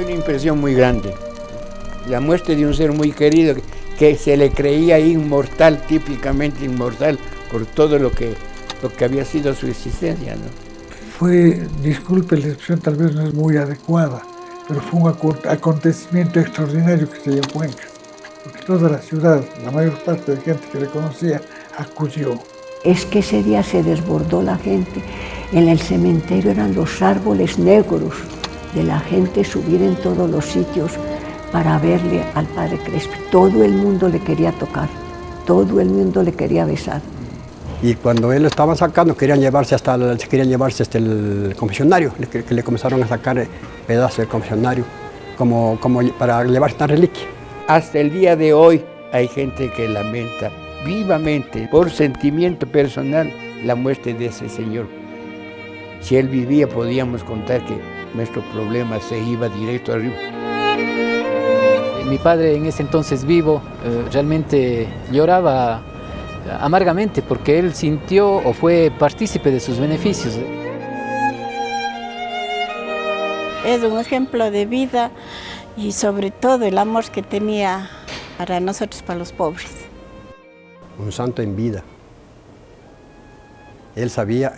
una impresión muy grande. La muerte de un ser muy querido que se le creía inmortal, típicamente inmortal, por todo lo que había sido su existencia, ¿no? Fue, disculpe la expresión, tal vez no es muy adecuada, pero fue un acontecimiento extraordinario que se dio en Cuenca, porque toda la ciudad, la mayor parte de gente que le conocía, acudió. Es que ese día se desbordó la gente. En el cementerio eran los árboles negros de la gente subir en todos los sitios para verle al padre Crespi. Todo el mundo le quería tocar, todo el mundo le quería besar. Y cuando él lo estaban sacando, querían llevarse hasta el confesionario, que le comenzaron a sacar pedazos del confesionario, como para llevarse una reliquia. Hasta el día de hoy hay gente que lamenta vivamente, por sentimiento personal, la muerte de ese señor. Si él vivía, podíamos contar que nuestro problema se iba directo arriba. Mi padre, en ese entonces vivo, realmente lloraba amargamente porque él sintió o fue partícipe de sus beneficios. Es un ejemplo de vida y sobre todo el amor que tenía para nosotros, para los pobres. Un santo en vida. Él sabía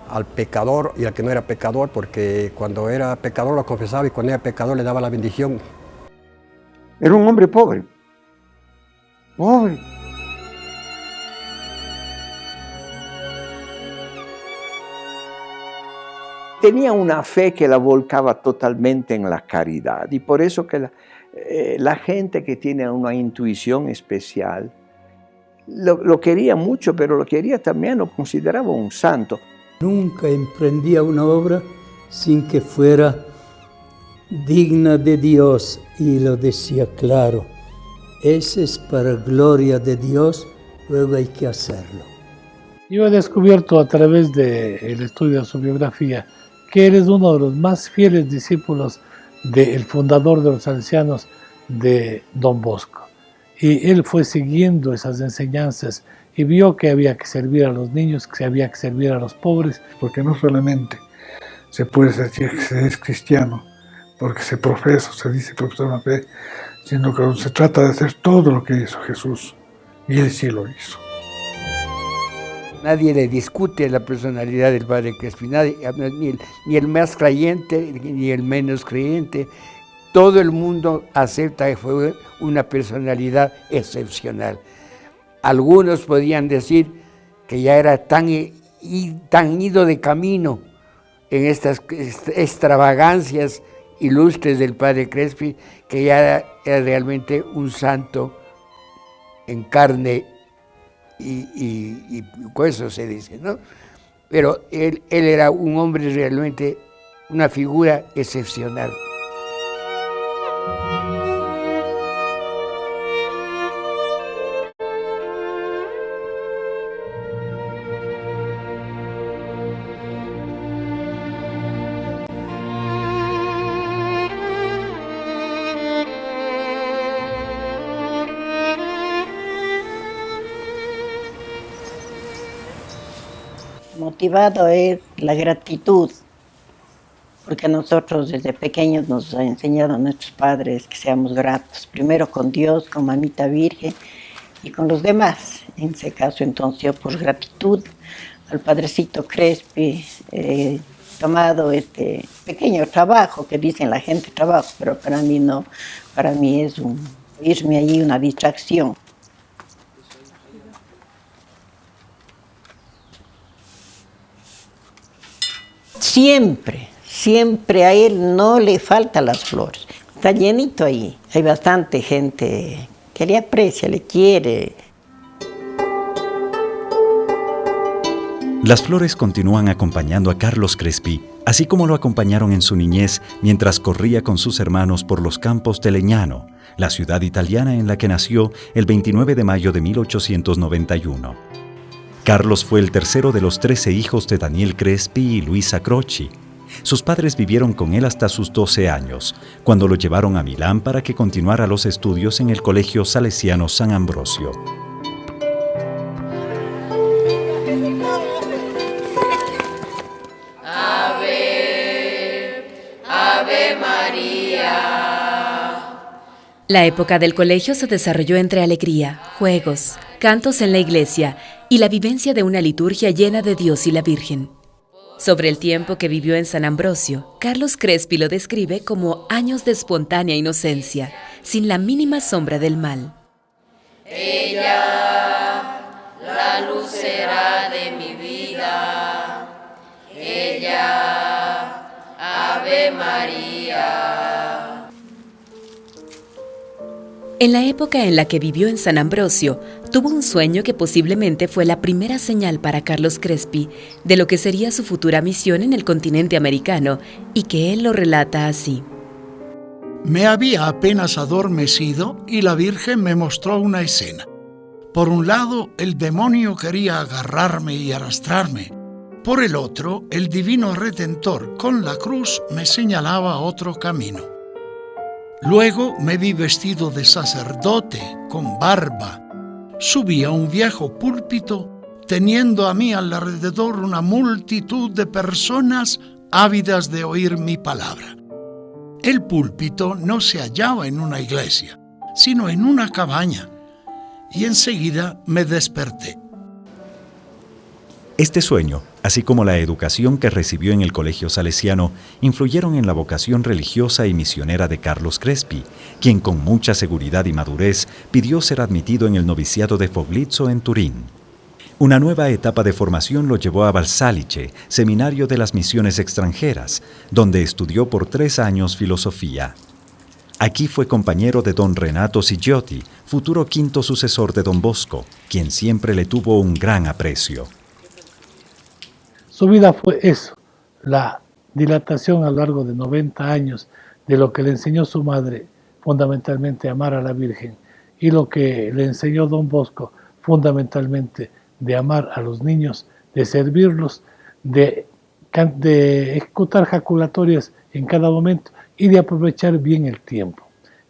al pecador y al que no era pecador, porque cuando era pecador lo confesaba y cuando era pecador le daba la bendición. Era un hombre pobre. Pobre. Tenía una fe que la volcaba totalmente en la caridad y por eso que la gente que tiene una intuición especial lo quería mucho, pero lo quería también, lo consideraba un santo. Nunca emprendía una obra sin que fuera digna de Dios y lo decía claro. Ese es para gloria de Dios, luego hay que hacerlo. Yo he descubierto a través del estudio de su biografía que él es uno de los más fieles discípulos del fundador de los Salesianos, de Don Bosco. Y él fue siguiendo esas enseñanzas y vio que había que servir a los niños, que había que servir a los pobres. Porque no solamente se puede decir que se es cristiano, porque se profesa, se dice profesar una fe, sino que se trata de hacer todo lo que hizo Jesús. Y él sí lo hizo. Nadie le discute la personalidad del padre Crespi, ni el más creyente ni el menos creyente. Todo el mundo acepta que fue una personalidad excepcional. Algunos podían decir que ya era tan ido de camino en estas extravagancias ilustres del padre Crespi, que ya era realmente un santo en carne y hueso, se dice, ¿no? Pero él era un hombre realmente, una figura excepcional. Motivado es la gratitud, porque nosotros desde pequeños nos han enseñado a nuestros padres que seamos gratos, primero con Dios, con Mamita Virgen y con los demás. En ese caso, entonces, yo por gratitud al padrecito Crespi he tomado este pequeño trabajo, que dicen la gente trabajo, pero para mí no, para mí es irme allí una distracción. Siempre a él no le faltan las flores. Está llenito ahí. Hay bastante gente que le aprecia, le quiere. Las flores continúan acompañando a Carlos Crespi, así como lo acompañaron en su niñez mientras corría con sus hermanos por los campos de Legnano, la ciudad italiana en la que nació el 29 de mayo de 1891. Carlos fue el tercero de los 13 hijos de Daniel Crespi y Luisa Croci. Sus padres vivieron con él hasta sus 12 años, cuando lo llevaron a Milán para que continuara los estudios en el Colegio Salesiano San Ambrosio. Ave, Ave María. La época del colegio se desarrolló entre alegría, juegos, cantos en la iglesia y la vivencia de una liturgia llena de Dios y la Virgen. Sobre el tiempo que vivió en San Ambrosio, Carlos Crespi lo describe como años de espontánea inocencia, sin la mínima sombra del mal. Ella, la luz será de mi vida. Ella, Ave María. En la época en la que vivió en San Ambrosio, tuvo un sueño que posiblemente fue la primera señal para Carlos Crespi de lo que sería su futura misión en el continente americano, y que él lo relata así. Me había apenas adormecido y la Virgen me mostró una escena. Por un lado, el demonio quería agarrarme y arrastrarme. Por el otro, el divino Redentor con la cruz me señalaba otro camino. Luego me vi vestido de sacerdote, con barba. Subí a un viejo púlpito, teniendo a mi alrededor una multitud de personas ávidas de oír mi palabra. El púlpito no se hallaba en una iglesia, sino en una cabaña, y enseguida me desperté. Este sueño, así como la educación que recibió en el colegio salesiano, influyeron en la vocación religiosa y misionera de Carlos Crespi, quien con mucha seguridad y madurez pidió ser admitido en el noviciado de Foglizzo en Turín. Una nueva etapa de formación lo llevó a Valsalice, seminario de las misiones extranjeras, donde estudió por 3 años filosofía. Aquí fue compañero de don Renato Sigiotti, futuro quinto sucesor de don Bosco, quien siempre le tuvo un gran aprecio. Su vida fue eso, la dilatación a lo largo de 90 años de lo que le enseñó su madre, fundamentalmente amar a la Virgen, y lo que le enseñó don Bosco, fundamentalmente de amar a los niños, de servirlos, de ejecutar jaculatorias en cada momento y de aprovechar bien el tiempo.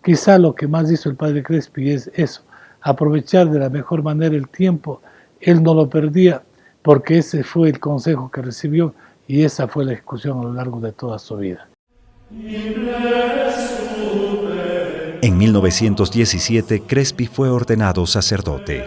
Quizá lo que más hizo el padre Crespi es eso, aprovechar de la mejor manera el tiempo. Él no lo perdía, porque ese fue el consejo que recibió y esa fue la ejecución a lo largo de toda su vida. En 1917, Crespi fue ordenado sacerdote.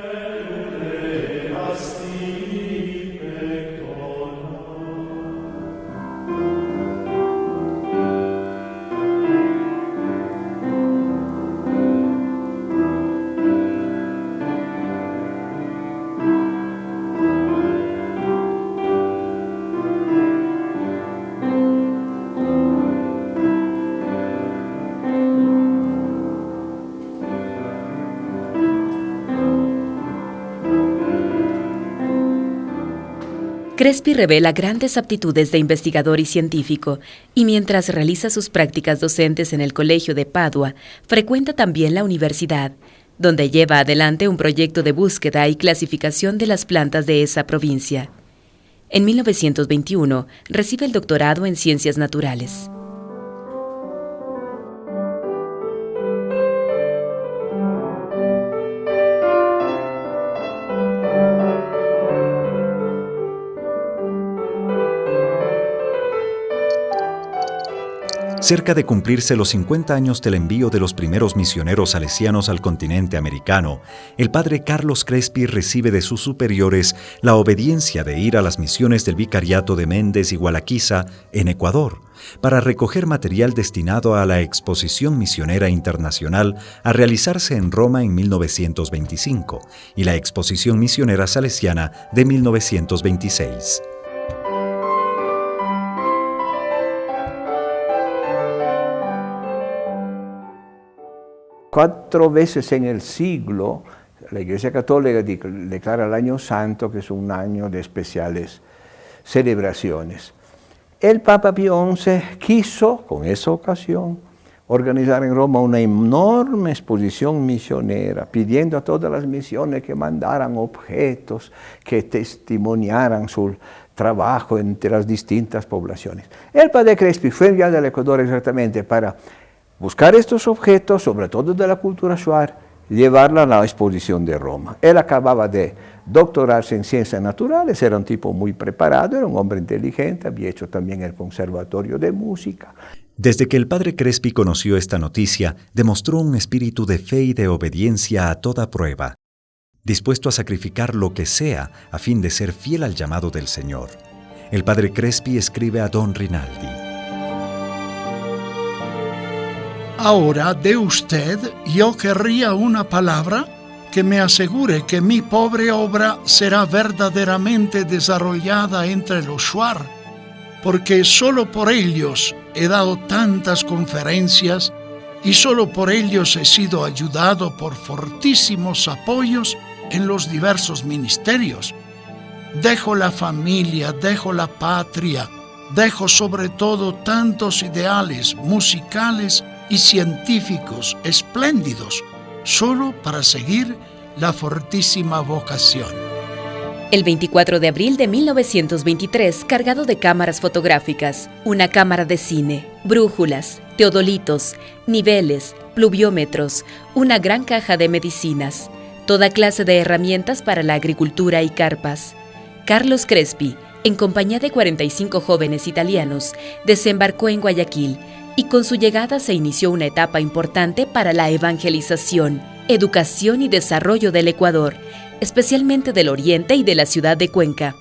Crespi revela grandes aptitudes de investigador y científico, y mientras realiza sus prácticas docentes en el Colegio de Padua, frecuenta también la universidad, donde lleva adelante un proyecto de búsqueda y clasificación de las plantas de esa provincia. En 1921 recibe el doctorado en Ciencias Naturales. Cerca de cumplirse los 50 años del envío de los primeros misioneros salesianos al continente americano, el padre Carlos Crespi recibe de sus superiores la obediencia de ir a las misiones del vicariato de Méndez y Gualaquiza, en Ecuador, para recoger material destinado a la Exposición Misionera Internacional a realizarse en Roma en 1925 y la Exposición Misionera Salesiana de 1926. Cuatro veces en el siglo, la Iglesia Católica declara el Año Santo, que es un año de especiales celebraciones. El Papa Pío XI quiso, con esa ocasión, organizar en Roma una enorme exposición misionera, pidiendo a todas las misiones que mandaran objetos, que testimoniaran su trabajo entre las distintas poblaciones. El padre Crespi fue enviado al Ecuador exactamente para buscar estos objetos, sobre todo de la cultura shuar, llevarla a la exposición de Roma. Él acababa de doctorarse en ciencias naturales, era un tipo muy preparado, era un hombre inteligente, había hecho también el conservatorio de música. Desde que el padre Crespi conoció esta noticia, demostró un espíritu de fe y de obediencia a toda prueba, dispuesto a sacrificar lo que sea a fin de ser fiel al llamado del Señor. El padre Crespi escribe a don Rinaldi: Ahora de usted yo querría una palabra que me asegure que mi pobre obra será verdaderamente desarrollada entre los shuar, porque solo por ellos he dado tantas conferencias y solo por ellos he sido ayudado por fortísimos apoyos en los diversos ministerios. Dejo la familia, dejo la patria, dejo sobre todo tantos ideales musicales y científicos espléndidos, solo para seguir la fortísima vocación. El 24 de abril de 1923, cargado de cámaras fotográficas, una cámara de cine, brújulas, teodolitos, niveles, pluviómetros, una gran caja de medicinas, toda clase de herramientas para la agricultura y carpas, Carlos Crespi, en compañía de 45 jóvenes italianos, desembarcó en Guayaquil y con su llegada se inició una etapa importante para la evangelización, educación y desarrollo del Ecuador, especialmente del oriente y de la ciudad de Cuenca.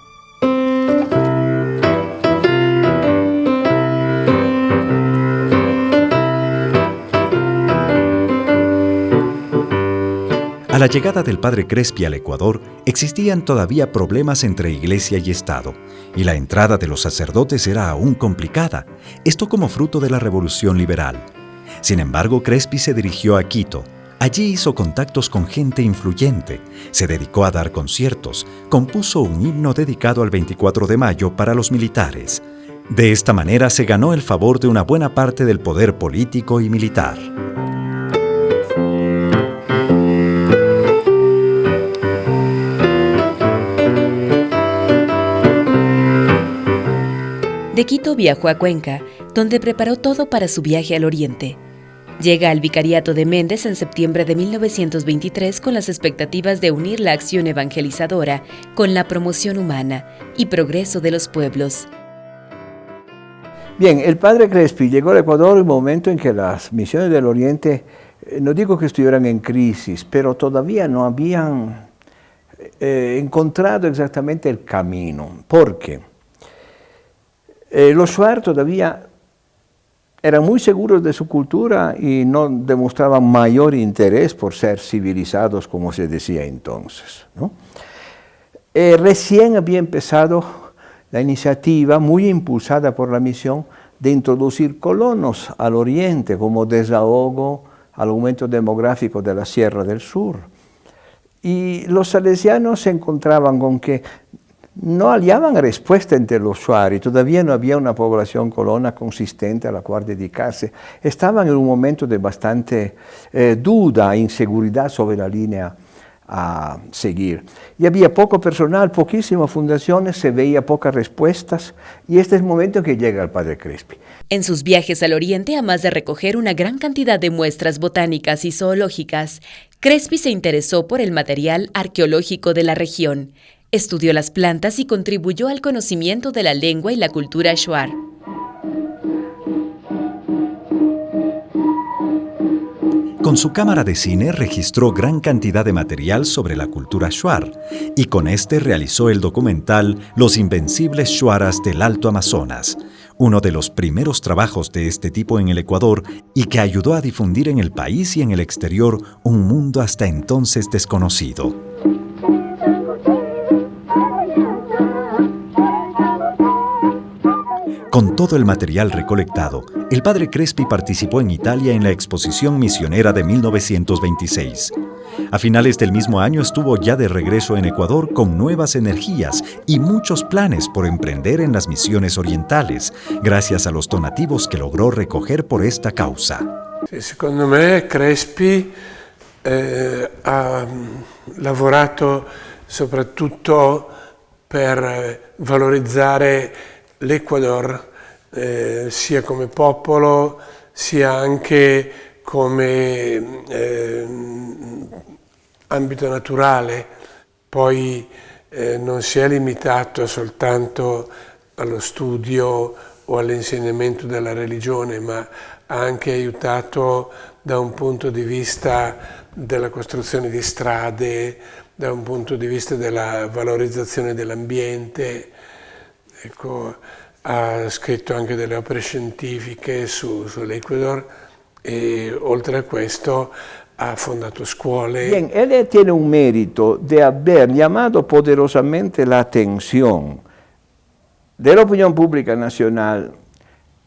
A la llegada del padre Crespi al Ecuador, existían todavía problemas entre Iglesia y Estado, y la entrada de los sacerdotes era aún complicada, esto como fruto de la Revolución Liberal. Sin embargo, Crespi se dirigió a Quito. Allí hizo contactos con gente influyente, se dedicó a dar conciertos, compuso un himno dedicado al 24 de mayo para los militares. De esta manera se ganó el favor de una buena parte del poder político y militar. De Quito viajó a Cuenca, donde preparó todo para su viaje al oriente. Llega al vicariato de Méndez en septiembre de 1923 con las expectativas de unir la acción evangelizadora con la promoción humana y progreso de los pueblos. Bien, el padre Crespi llegó al Ecuador en un momento en que las misiones del Oriente, no digo que estuvieran en crisis, pero todavía no habían encontrado exactamente el camino. ¿Por qué? Los shuar todavía eran muy seguros de su cultura y no demostraban mayor interés por ser civilizados, como se decía entonces, ¿no? Recién había empezado la iniciativa, muy impulsada por la misión, de introducir colonos al oriente como desahogo al aumento demográfico de la Sierra del Sur. Y los salesianos se encontraban con que no hallaban respuesta entre los shuar y todavía no había una población colona consistente a la cual dedicarse. Estaban en un momento de bastante duda e inseguridad sobre la línea a seguir. Y había poco personal, poquísimas fundaciones, se veía pocas respuestas y este es el momento en que llega el padre Crespi. En sus viajes al oriente, además de recoger una gran cantidad de muestras botánicas y zoológicas, Crespi se interesó por el material arqueológico de la región. Estudió las plantas y contribuyó al conocimiento de la lengua y la cultura shuar. Con su cámara de cine registró gran cantidad de material sobre la cultura shuar y con este realizó el documental Los Invencibles Shuaras del Alto Amazonas, uno de los primeros trabajos de este tipo en el Ecuador y que ayudó a difundir en el país y en el exterior un mundo hasta entonces desconocido. Con todo el material recolectado, el padre Crespi participó en Italia en la Exposición Misionera de 1926. A finales del mismo año estuvo ya de regreso en Ecuador con nuevas energías y muchos planes por emprender en las misiones orientales, gracias a los donativos que logró recoger por esta causa. Secondo me Crespi ha lavorato soprattutto per valorizzare l'Ecuador sia come popolo sia anche come ambito naturale. Poi non si è limitato soltanto allo studio o all'insegnamento della religione, ma ha anche aiutato da un punto di vista della costruzione di strade, da un punto di vista della valorizzazione dell'ambiente. Ecco, ha scritto anche delle opere scientifiche sull'Ecuador e oltre a questo ha fondato scuole. Bien, él tiene un mérito de haber llamado poderosamente la atención de la opinión pública nacional,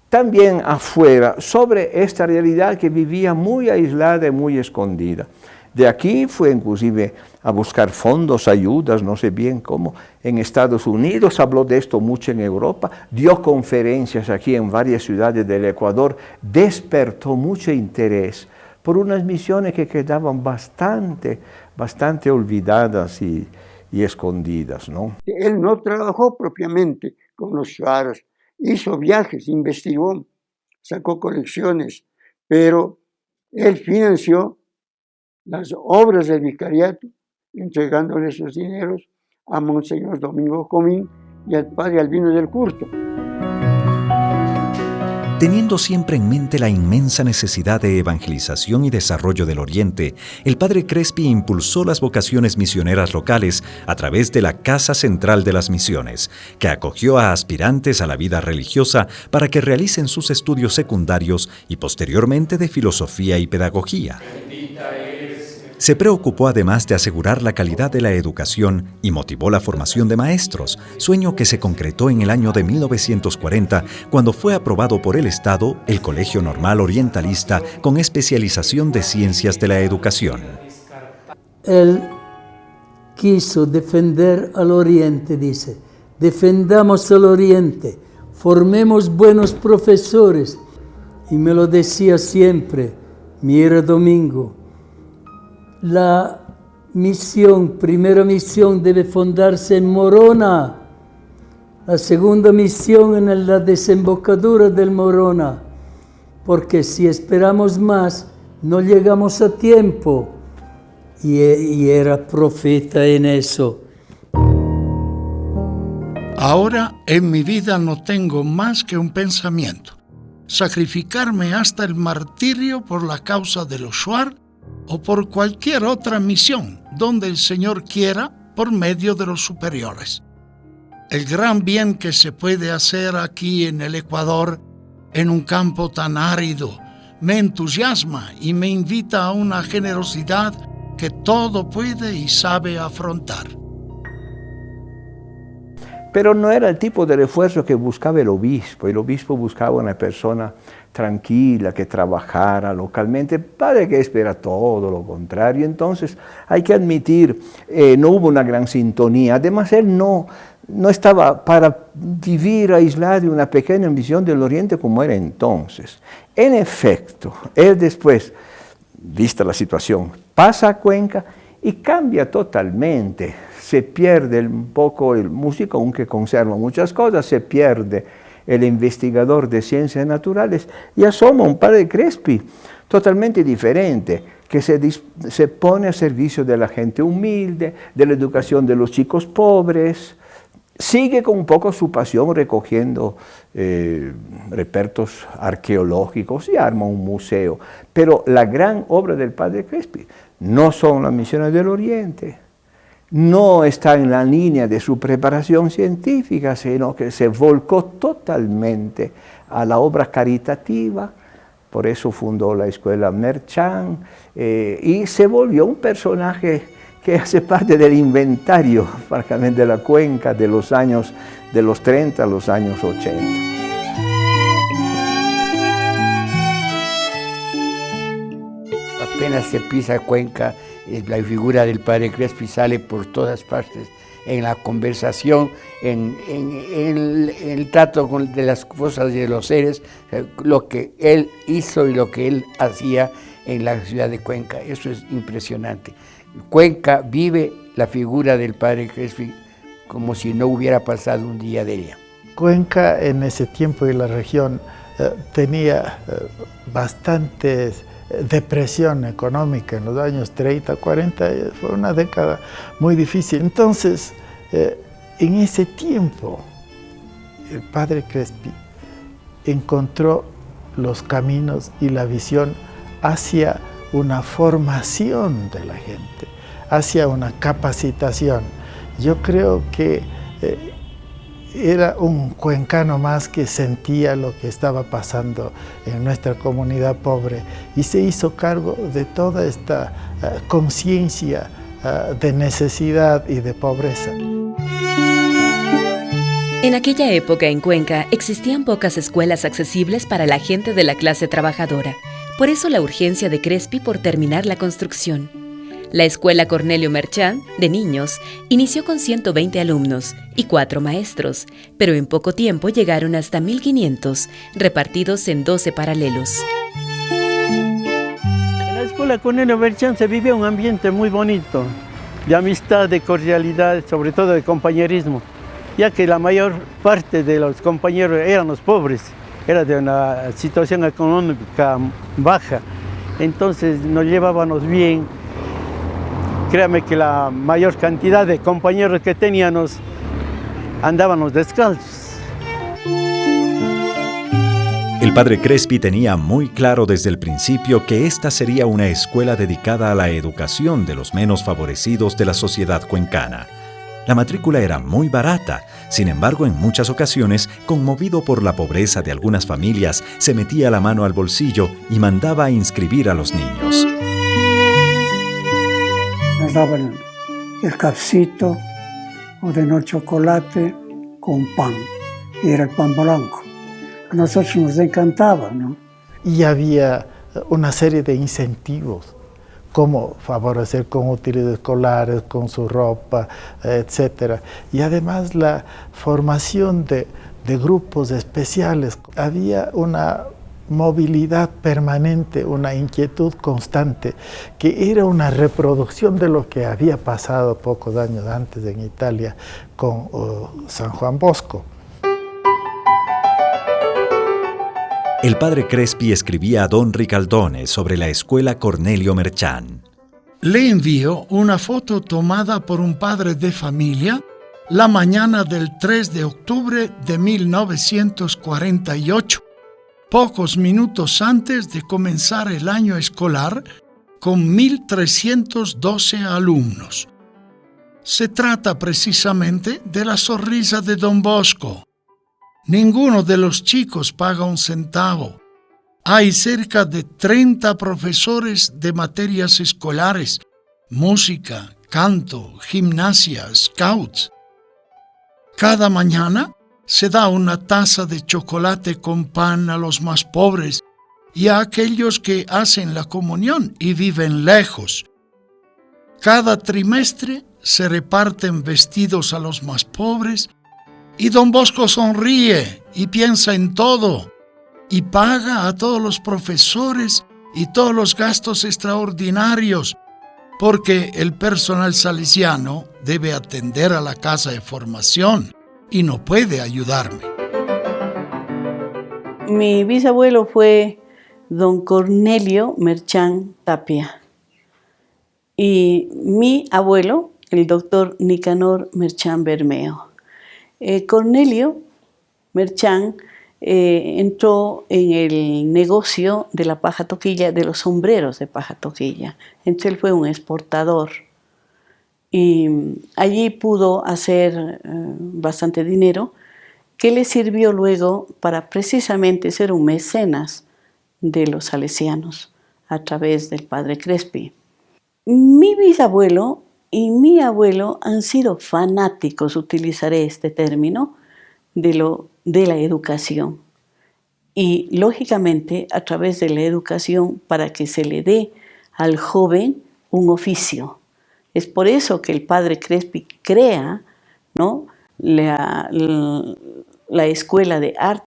también afuera, sobre esta realidad que vivía muy aislada y muy escondida. De aquí fue inclusive a buscar fondos, ayudas, no sé bien cómo, en Estados Unidos, habló de esto mucho en Europa, dio conferencias aquí en varias ciudades del Ecuador, despertó mucho interés por unas misiones que quedaban bastante olvidadas y escondidas, ¿no? Él no trabajó propiamente con los shuaras, hizo viajes, investigó, sacó colecciones, pero él financió las obras del vicariato, entregándole esos dineros a Monseñor Domingo Comín y al padre Albino del Curto. Teniendo siempre en mente la inmensa necesidad de evangelización y desarrollo del Oriente, el padre Crespi impulsó las vocaciones misioneras locales a través de la Casa Central de las Misiones, que acogió a aspirantes a la vida religiosa para que realicen sus estudios secundarios y posteriormente de filosofía y pedagogía. Se preocupó además de asegurar la calidad de la educación y motivó la formación de maestros, sueño que se concretó en el año de 1940 cuando fue aprobado por el Estado el Colegio Normal Orientalista con especialización de Ciencias de la Educación. Él quiso defender al Oriente, dice, defendamos al Oriente, formemos buenos profesores. Y me lo decía siempre, mira Domingo, la primera misión debe fundarse en Morona, la segunda misión en la desembocadura del Morona, porque si esperamos más, no llegamos a tiempo. Y era profeta en eso. Ahora en mi vida no tengo más que un pensamiento: sacrificarme hasta el martirio por la causa de los shuar o por cualquier otra misión, donde el Señor quiera, por medio de los superiores. El gran bien que se puede hacer aquí en el Ecuador, en un campo tan árido, me entusiasma y me invita a una generosidad que todo puede y sabe afrontar. Pero no era el tipo de refuerzo que buscaba el obispo buscaba una persona tranquila, que trabajara localmente. El padre Crespi era todo lo contrario, entonces hay que admitir, no hubo una gran sintonía. Además, él no estaba para vivir aislado de una pequeña misión del Oriente como era entonces. En efecto, él después, vista la situación, pasa a Cuenca y cambia totalmente. Se pierde un poco el músico, aunque conserva muchas cosas, se pierde el investigador de ciencias naturales y asoma un padre Crespi totalmente diferente, que se pone a servicio de la gente humilde, de la educación de los chicos pobres, sigue con un poco su pasión recogiendo repertos arqueológicos y arma un museo. Pero la gran obra del padre Crespi no son las misiones del Oriente, no está en la línea de su preparación científica, sino que se volcó totalmente a la obra caritativa. Por eso fundó la escuela Merchán y se volvió un personaje que hace parte del inventario, francamente, de la Cuenca de los 30 a los años 80. Apenas se pisa Cuenca, la figura del padre Crespi sale por todas partes, en la conversación, en el trato de las cosas y de los seres, lo que él hizo y lo que él hacía en la ciudad de Cuenca. Eso es impresionante. Cuenca vive la figura del padre Crespi como si no hubiera pasado un día de ella. Cuenca en ese tiempo y la región tenía bastantes depresión económica en los años 30, 40, fue una década muy difícil. Entonces, en ese tiempo, el padre Crespi encontró los caminos y la visión hacia una formación de la gente, hacia una capacitación. Yo creo que era un cuencano más que sentía lo que estaba pasando en nuestra comunidad pobre y se hizo cargo de toda esta conciencia de necesidad y de pobreza. En aquella época en Cuenca existían pocas escuelas accesibles para la gente de la clase trabajadora. Por eso la urgencia de Crespi por terminar la construcción. La Escuela Cornelio Merchán, de niños, inició con 120 alumnos y 4 maestros, pero en poco tiempo llegaron hasta 1.500, repartidos en 12 paralelos. En la Escuela Cornelio Merchán se vive un ambiente muy bonito, de amistad, de cordialidad, sobre todo de compañerismo, ya que la mayor parte de los compañeros eran los pobres, era de una situación económica baja, entonces nos llevábamos bien. Créame que la mayor cantidad de compañeros que teníamos andábamos descalzos. El padre Crespi tenía muy claro desde el principio que esta sería una escuela dedicada a la educación de los menos favorecidos de la sociedad cuencana. La matrícula era muy barata, sin embargo, en muchas ocasiones, conmovido por la pobreza de algunas familias, se metía la mano al bolsillo y mandaba a inscribir a los niños. Nos daban el cafecito o de no chocolate con pan, y era el pan blanco. A nosotros nos encantaba, ¿no? Y había una serie de incentivos, como favorecer con útiles escolares, con su ropa, etc. Y además la formación de grupos especiales. Había una movilidad permanente, una inquietud constante, que era una reproducción de lo que había pasado pocos años antes en Italia con San Juan Bosco. El padre Crespi escribía a don Ricaldone sobre la Escuela Cornelio Merchán. Le envío una foto tomada por un padre de familia la mañana del 3 de octubre de 1948. Pocos minutos antes de comenzar el año escolar, con 1.312 alumnos. Se trata precisamente de la sonrisa de don Bosco. Ninguno de los chicos paga un centavo. Hay cerca de 30 profesores de materias escolares, música, canto, gimnasia, scouts. Cada mañana se da una taza de chocolate con pan a los más pobres y a aquellos que hacen la comunión y viven lejos. Cada trimestre se reparten vestidos a los más pobres y don Bosco sonríe y piensa en todo y paga a todos los profesores y todos los gastos extraordinarios porque el personal salesiano debe atender a la casa de formación y no puede ayudarme. Mi bisabuelo fue don Cornelio Merchán Tapia y mi abuelo, el doctor Nicanor Merchán Bermeo. Cornelio Merchán entró en el negocio de la paja toquilla, de los sombreros de paja toquilla. Entonces él fue un exportador. Y allí pudo hacer bastante dinero que le sirvió luego para precisamente ser un mecenas de los salesianos a través del padre Crespi. Mi bisabuelo y mi abuelo han sido fanáticos, utilizaré este término, de la educación. Y lógicamente a través de la educación para que se le dé al joven un oficio. Es por eso que el padre Crespi crea, ¿no?, la Escuela de Arte